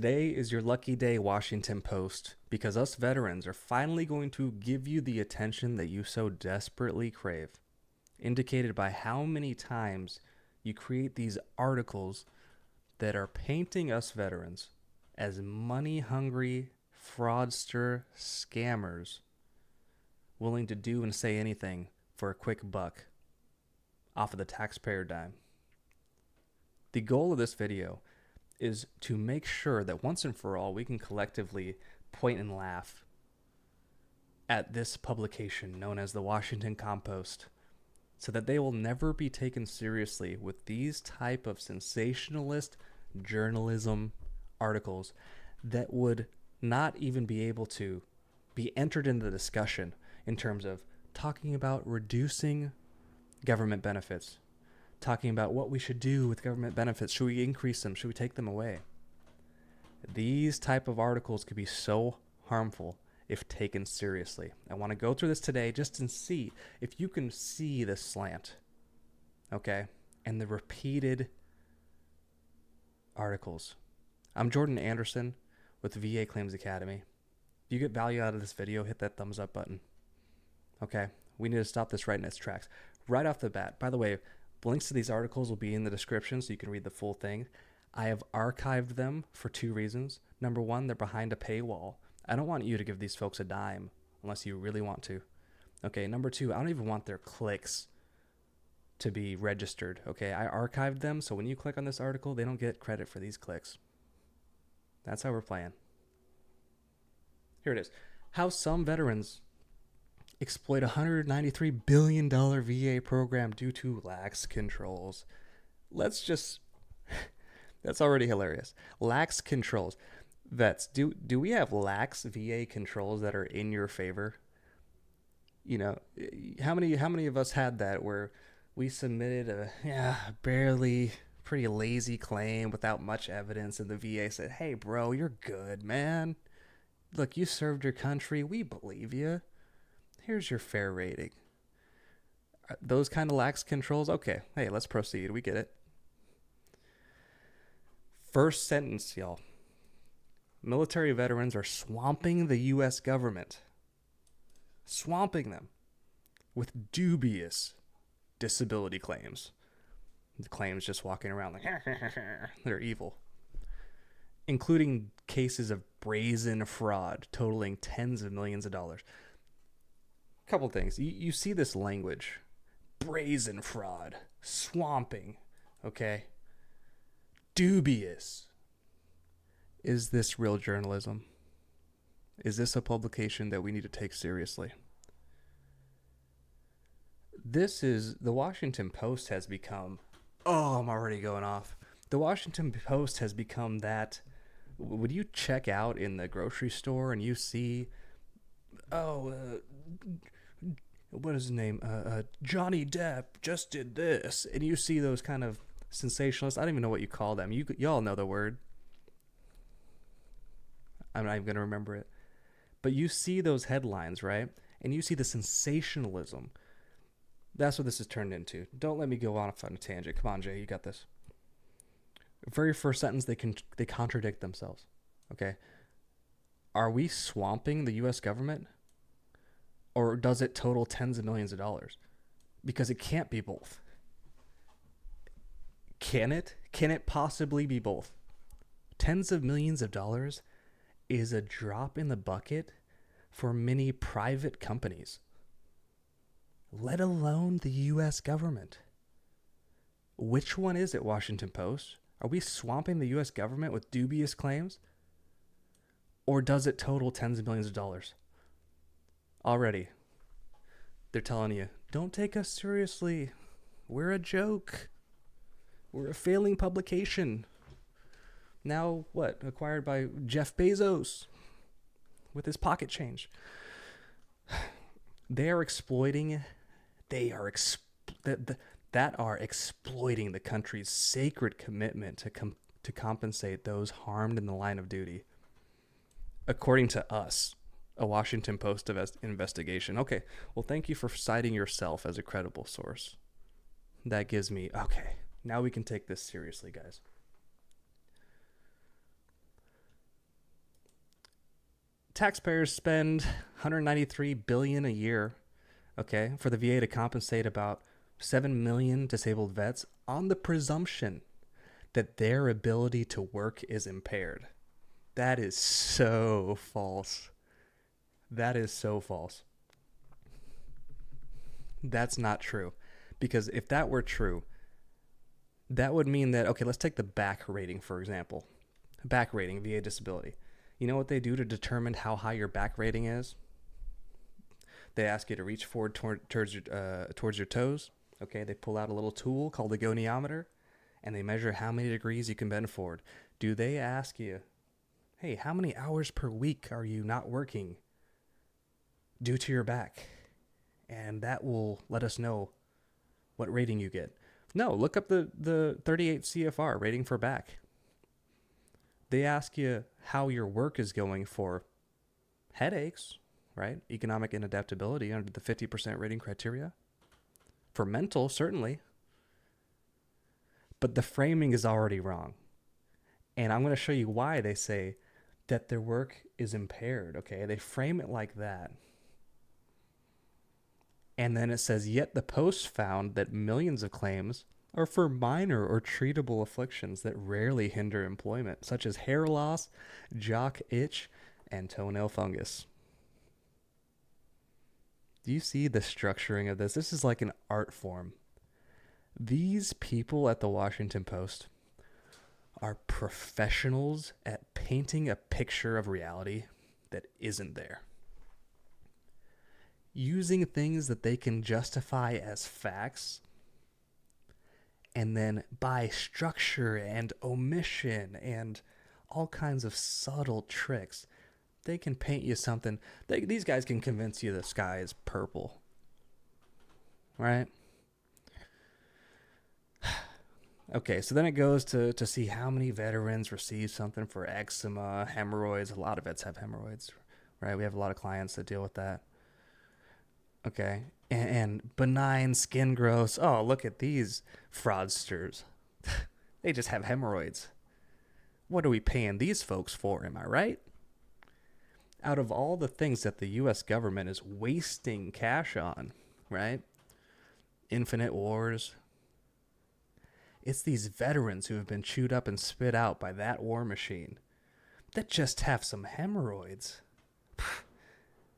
Today is your lucky day, Washington Post, because us veterans are finally going to give you the attention that you so desperately crave, indicated by how many times you create these articles that are painting us veterans as money-hungry, fraudster scammers willing to do and say anything for a quick buck off of the taxpayer dime. The goal of this video is to make sure that once and for all we can collectively point and laugh at this publication known as the Washington Compost, so that they will never be taken seriously with these type of sensationalist journalism articles that would not even be able to be entered into the discussion in terms of talking about reducing government benefits, talking about what we should do with government benefits. Should we increase them? Should we take them away? These type of articles could be so harmful if taken seriously. I want to go through this today just to see if you can see the slant, okay, and the repeated articles. I'm Jordan Anderson with VA Claims Academy. If you get value out of this video, hit that thumbs up button. Okay, we need to stop this right in its tracks. Right off the bat, by the way, links to these articles will be in the description so you can read the full thing. I have archived them for two reasons. Number one, they're behind a paywall. I don't want you to give these folks a dime unless you really want to. Okay, number two, I don't even want their clicks to be registered. Okay, I archived them so when you click on this article, they don't get credit for these clicks. That's how we're playing. Here it is. How some veterans exploit a $193 billion VA program due to lax controls. Let's just... That's already hilarious. Lax controls. Vets, do we have lax VA controls that are in your favor? You know, how many of us had that where we submitted a barely pretty lazy claim without much evidence and the VA said, "Hey bro, you're good, man. Look, you served your country. We believe you. Here's your fair rating." Those kind of lax controls? Okay, hey, let's proceed. We get it. First sentence, y'all. Military veterans are swamping the U.S. government. Swamping them with dubious disability claims. The claims just walking around like, they're evil. Including cases of brazen fraud totaling tens of millions of dollars. Couple things. You see this language. Brazen fraud. Swamping. Okay? Dubious. Is this real journalism? Is this a publication that we need to take seriously? The Washington Post has become... Oh, I'm already going off. The Washington Post has become that... Would you check out in the grocery store and you see... what is his name? Johnny Depp just did this. And you see those kind of sensationalists. I don't even know what you call them. Y'all know the word. I'm not even going to remember it. But you see those headlines, right? And you see the sensationalism. That's what this has turned into. Don't let me go off on a tangent. Come on, Jay, you got this. Very first sentence, they contradict themselves. Okay? Are we swamping the U.S. government? Or does it total tens of millions of dollars? Because it can't be both. Can it? Can it possibly be both? Tens of millions of dollars is a drop in the bucket for many private companies, let alone the U.S. government. Which one is it, Washington Post? Are we swamping the U.S. government with dubious claims? Or does it total tens of millions of dollars? Already, they're telling you, don't take us seriously. We're a joke. We're a failing publication. Now, what? Acquired by Jeff Bezos with his pocket change. They are exploiting. That are exploiting the country's sacred commitment to compensate those harmed in the line of duty. According to us, a Washington Post investigation. Okay, well, thank you for citing yourself as a credible source. That gives me, okay, now we can take this seriously, guys. taxpayers spend 193 billion a year, okay, for the VA to compensate about 7 million disabled vets on the presumption that their ability to work is impaired. That is so false. That is so false. That's not true. Because if that were true, that would mean that, okay, let's take the back rating, for example. Back rating, VA disability. You know what they do to determine how high your back rating is? They ask you to reach forward towards your toes. Okay, they pull out a little tool called the goniometer, and they measure how many degrees you can bend forward. Do they ask you, hey, how many hours per week are you not working due to your back? And that will let us know what rating you get. No, look up the 38 CFR rating for back. They ask you how your work is going for headaches, right? Economic inadaptability under the 50% rating criteria. For mental, certainly. But the framing is already wrong. And I'm going to show you why they say that their work is impaired, okay? They frame it like that. And then it says, yet the post found that millions of claims are for minor or treatable afflictions that rarely hinder employment, such as hair loss, jock itch, and toenail fungus. Do you see the structuring of this? This is like an art form. These people at the Washington Post are professionals at painting a picture of reality that isn't there. Using things that they can justify as facts, and then by structure and omission and all kinds of subtle tricks, they can paint you something. These guys can convince you the sky is purple. Right? Okay, so then it goes to see how many veterans receive something for eczema, hemorrhoids. A lot of vets have hemorrhoids, right? We have a lot of clients that deal with that. Okay, and benign skin growths. Oh, look at these fraudsters. They just have hemorrhoids. What are we paying these folks for, am I right? Out of all the things that the U.S. government is wasting cash on, right? Infinite wars. It's these veterans who have been chewed up and spit out by that war machine that just have some hemorrhoids.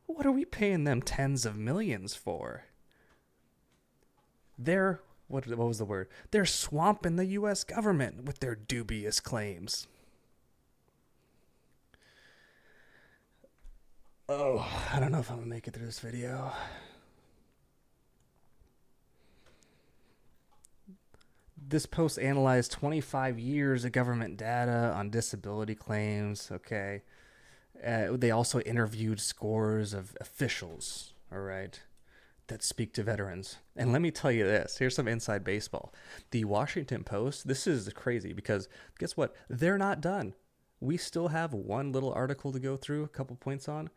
What are we paying them tens of millions for? They're, what was the word? They're swamping the U.S. government with their dubious claims. Oh, I don't know if I'm going to make it through this video. This post analyzed 25 years of government data on disability claims, okay? They also interviewed scores of officials, all right, that speak to veterans. And let me tell you this. Here's some inside baseball. The Washington Post, this is crazy because guess what? They're not done. We still have one little article to go through, a couple points on,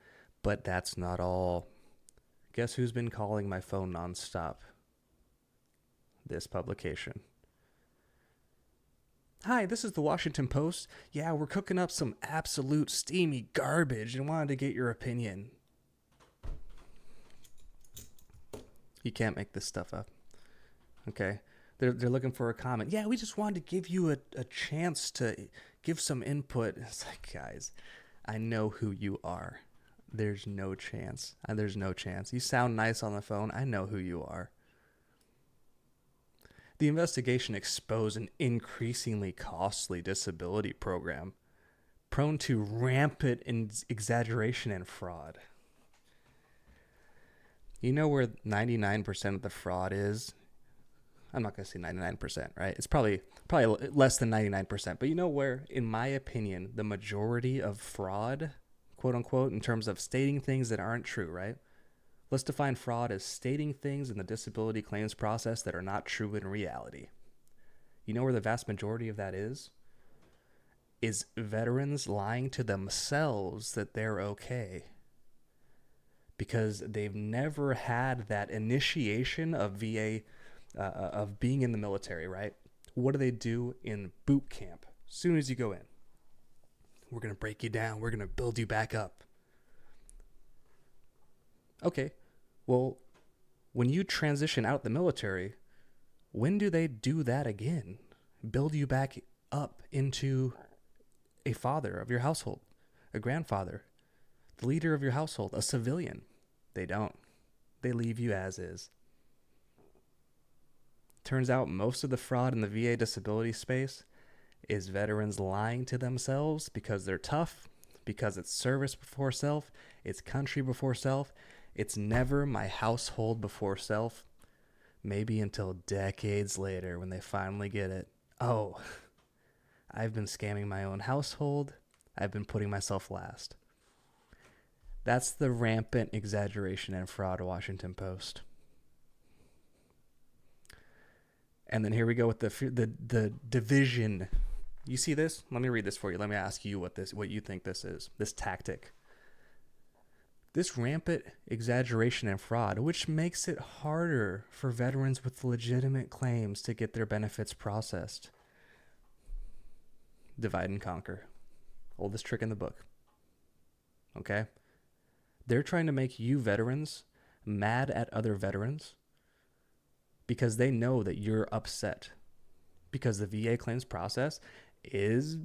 but that's not all. Guess who's been calling my phone nonstop? This publication. Hi, this is the Washington Post. Yeah, we're cooking up some absolute steamy garbage and wanted to get your opinion. You can't make this stuff up. Okay? They're looking for a comment. Yeah, we just wanted to give you a chance to give some input. It's like, guys, I know who you are. There's no chance. There's no chance. You sound nice on the phone. I know who you are. The investigation exposed an increasingly costly disability program prone to rampant exaggeration and fraud. You know where 99% of the fraud is? I'm not going to say 99%, right? It's probably less than 99%. But you know where, in my opinion, the majority of fraud, quote unquote, in terms of stating things that aren't true, right? Let's define fraud as stating things in the disability claims process that are not true in reality. You know where the vast majority of that is? Is veterans lying to themselves that they're okay. Because they've never had that initiation of VA, of being in the military, right? What do they do in boot camp? As soon as you go in, we're going to break you down. We're going to build you back up. Okay, well, when you transition out the military, when do they do that again? Build you back up into a father of your household, a grandfather, the leader of your household, a civilian. They don't. They leave you as is. Turns out most of the fraud in the VA disability space is veterans lying to themselves because they're tough, because it's service before self, it's country before self, it's never my household before self. Maybe until decades later when they finally get it. Oh, I've been scamming my own household. I've been putting myself last. That's the rampant exaggeration and fraud Washington Post. And then here we go with the division. You see this? Let me read this for you. Let me ask you what you think this is. This tactic. This rampant exaggeration and fraud, which makes it harder for veterans with legitimate claims to get their benefits processed. Divide and conquer. Oldest trick in the book. Okay? They're trying to make you veterans mad at other veterans because they know that you're upset because the VA claims process is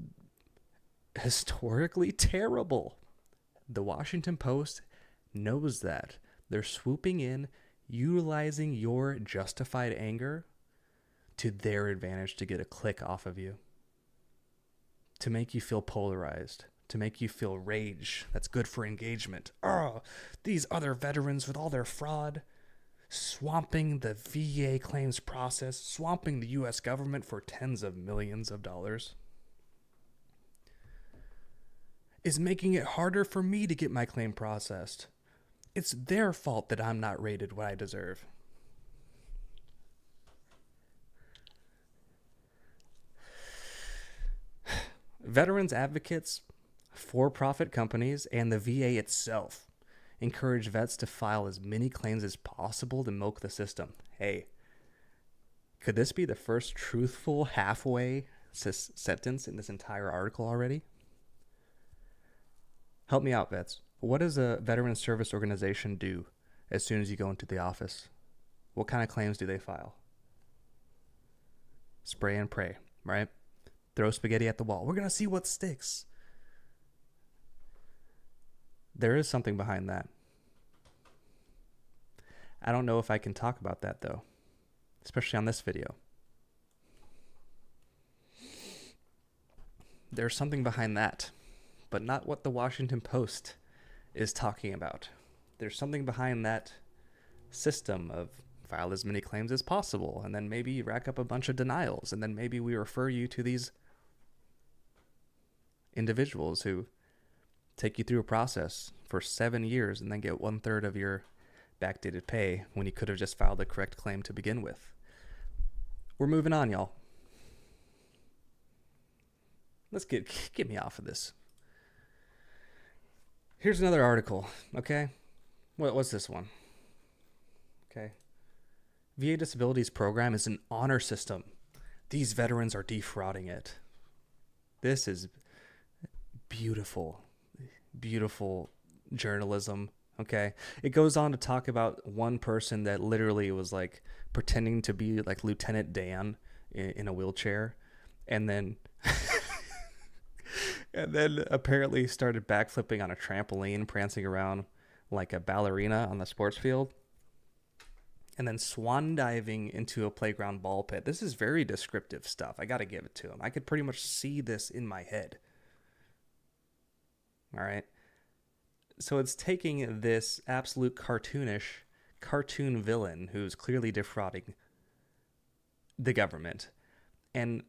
historically terrible. The Washington Post knows that. They're swooping in, utilizing your justified anger to their advantage to get a click off of you, to make you feel polarized, to make you feel rage. That's good for engagement. Oh, these other veterans with all their fraud, swamping the VA claims process, swamping the U.S. government for tens of millions of dollars, is making it harder for me to get my claim processed. It's their fault that I'm not rated what I deserve. Veterans advocates, for-profit companies, and the VA itself encourage vets to file as many claims as possible to milk the system. Hey, could this be the first truthful halfway sentence in this entire article already? Help me out, vets. What does a veteran service organization do as soon as you go into the office? What kind of claims do they file? Spray and pray, right? Throw spaghetti at the wall. We're going to see what sticks. There is something behind that. I don't know if I can talk about that, though, especially on this video. There's something behind that, but not what the Washington Post is talking about. There's something behind that system of file as many claims as possible, and then maybe you rack up a bunch of denials, and then maybe we refer you to these individuals who take you through a process for 7 years and then get 1/3 of your backdated pay when you could have just filed the correct claim to begin with. We're moving on, y'all. Let's get me off of this. Here's another article, okay? What's this one? Okay. VA Disabilities Program is an honor system. These veterans are defrauding it. This is beautiful, beautiful journalism, okay? It goes on to talk about one person that literally was like pretending to be like Lieutenant Dan in a wheelchair, and then and then apparently started backflipping on a trampoline, prancing around like a ballerina on the sports field, and then swan diving into a playground ball pit. This is very descriptive stuff. I got to give it to him. I could pretty much see this in my head. All right. So it's taking this absolute cartoonish cartoon villain who's clearly defrauding the government and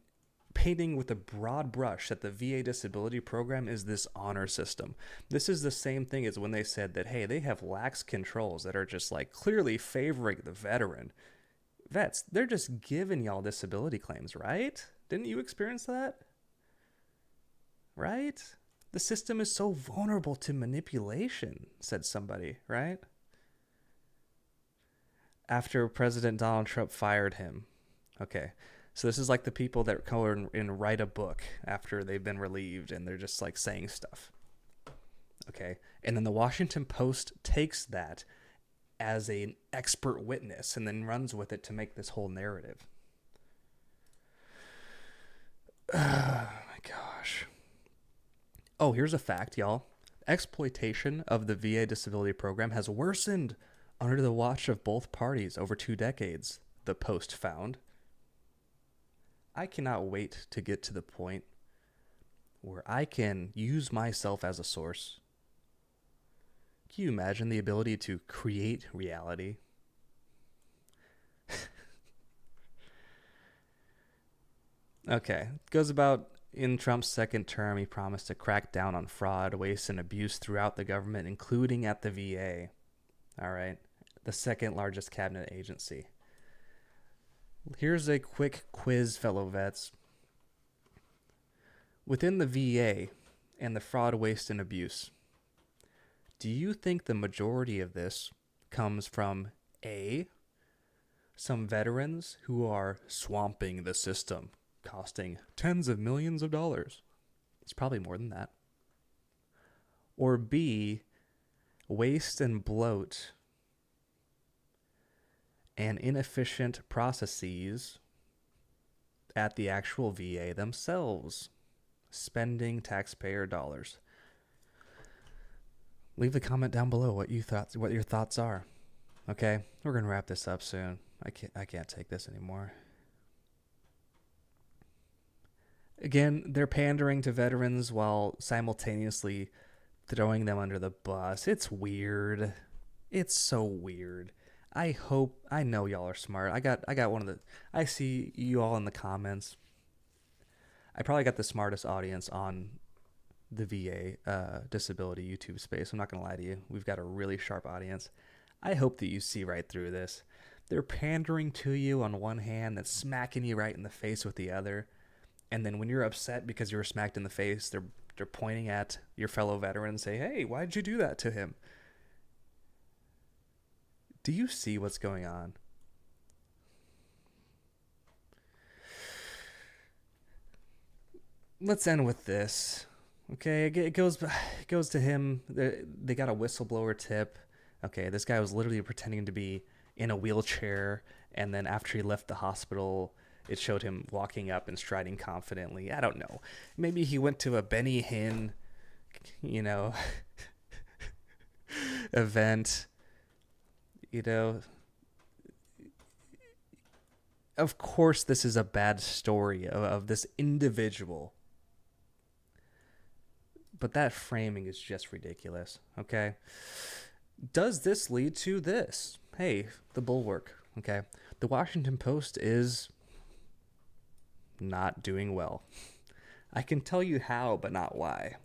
painting with a broad brush that the VA disability program is this honor system. This is the same thing as when they said that, hey, they have lax controls that are just like clearly favoring the veteran. Vets, they're just giving y'all disability claims, right? Didn't you experience that? Right? The system is so vulnerable to manipulation, said somebody, right? After President Donald Trump fired him. Okay. So this is like the people that go and write a book after they've been relieved and they're just like saying stuff. Okay. And then the Washington Post takes that as an expert witness and then runs with it to make this whole narrative. Oh my gosh. Oh, here's a fact, y'all. Exploitation of the VA disability program has worsened under the watch of both parties over 2 decades, the Post found. I cannot wait to get to the point where I can use myself as a source. Can you imagine the ability to create reality? Okay, it goes about in Trump's second term, he promised to crack down on fraud, waste, and abuse throughout the government, including at the VA. All right, the second largest cabinet agency. Here's a quick quiz, fellow vets. Within the VA and the fraud, waste, and abuse, do you think the majority of this comes from A, some veterans who are swamping the system, costing tens of millions of dollars? It's probably more than that. Or B, waste and bloat and inefficient processes at the actual VA themselves, spending taxpayer dollars. Leave a comment down below what your thoughts are. Okay, we're gonna wrap this up soon. I can't take this anymore. Again, they're pandering to veterans while simultaneously throwing them under the bus. It's weird. It's so weird. I know y'all are smart. I see you all in the comments. I probably got the smartest audience on the VA disability YouTube space. I'm not going to lie to you. We've got a really sharp audience. I hope that you see right through this. They're pandering to you on one hand, that's smacking you right in the face with the other. And then when you're upset because you were smacked in the face, they're pointing at your fellow veteran and say, "Hey, why did you do that to him?" Do you see what's going on? Let's end with this. Okay, it goes to him. They got a whistleblower tip. Okay, this guy was literally pretending to be in a wheelchair, and then after he left the hospital, it showed him walking up and striding confidently. I don't know. Maybe he went to a Benny Hinn, event. Of course this is a bad story of this individual. But that framing is just ridiculous, okay? Does this lead to this? Hey, the Bulwark, okay? The Washington Post is not doing well. I can tell you how, but not why.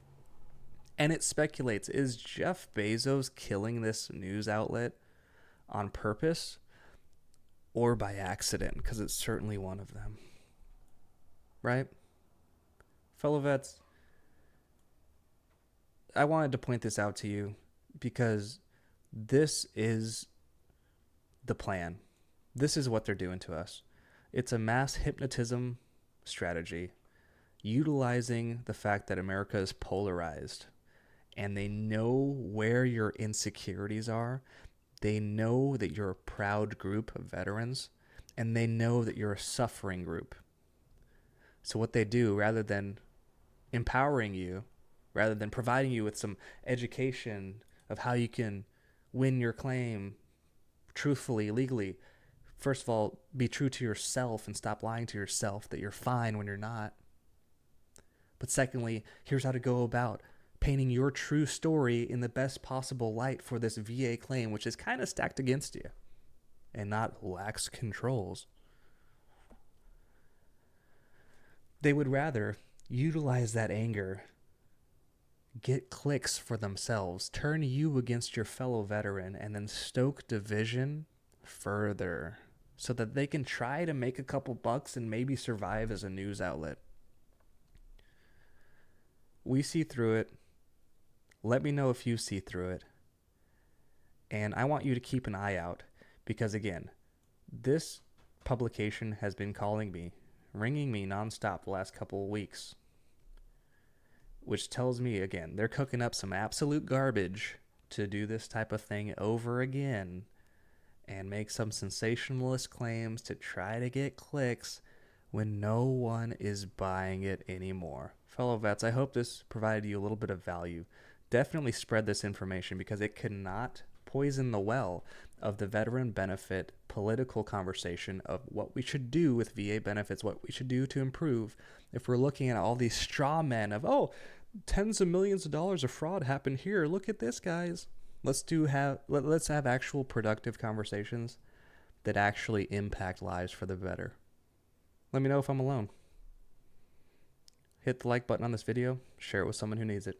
And it speculates, is Jeff Bezos killing this news outlet on purpose or by accident? Because it's certainly one of them. Right? Fellow vets, I wanted to point this out to you because this is the plan. This is what they're doing to us. It's a mass hypnotism strategy utilizing the fact that America is polarized and they know where your insecurities are. They know that you're a proud group of veterans and they know that you're a suffering group. So what they do, rather than empowering you, rather than providing you with some education of how you can win your claim truthfully, legally, first of all, be true to yourself and stop lying to yourself that you're fine when you're not. But secondly, here's how to go about painting your true story in the best possible light for this VA claim, which is kind of stacked against you and not lax controls. They would rather utilize that anger, get clicks for themselves, turn you against your fellow veteran, and then stoke division further so that they can try to make a couple bucks and maybe survive as a news outlet. We see through it. Let me know if you see through it. And I want you to keep an eye out because, again, this publication has been calling me, ringing me nonstop the last couple of weeks, which tells me, again, they're cooking up some absolute garbage to do this type of thing over again and make some sensationalist claims to try to get clicks when no one is buying it anymore. Fellow vets, I hope this provided you a little bit of value. Definitely spread this information because it cannot poison the well of the veteran benefit political conversation of what we should do with VA benefits, what we should do to improve. If we're looking at all these straw men of, oh, tens of millions of dollars of fraud happened here. Look at this, guys. Let's have actual productive conversations that actually impact lives for the better. Let me know if I'm alone. Hit the like button on this video, share it with someone who needs it.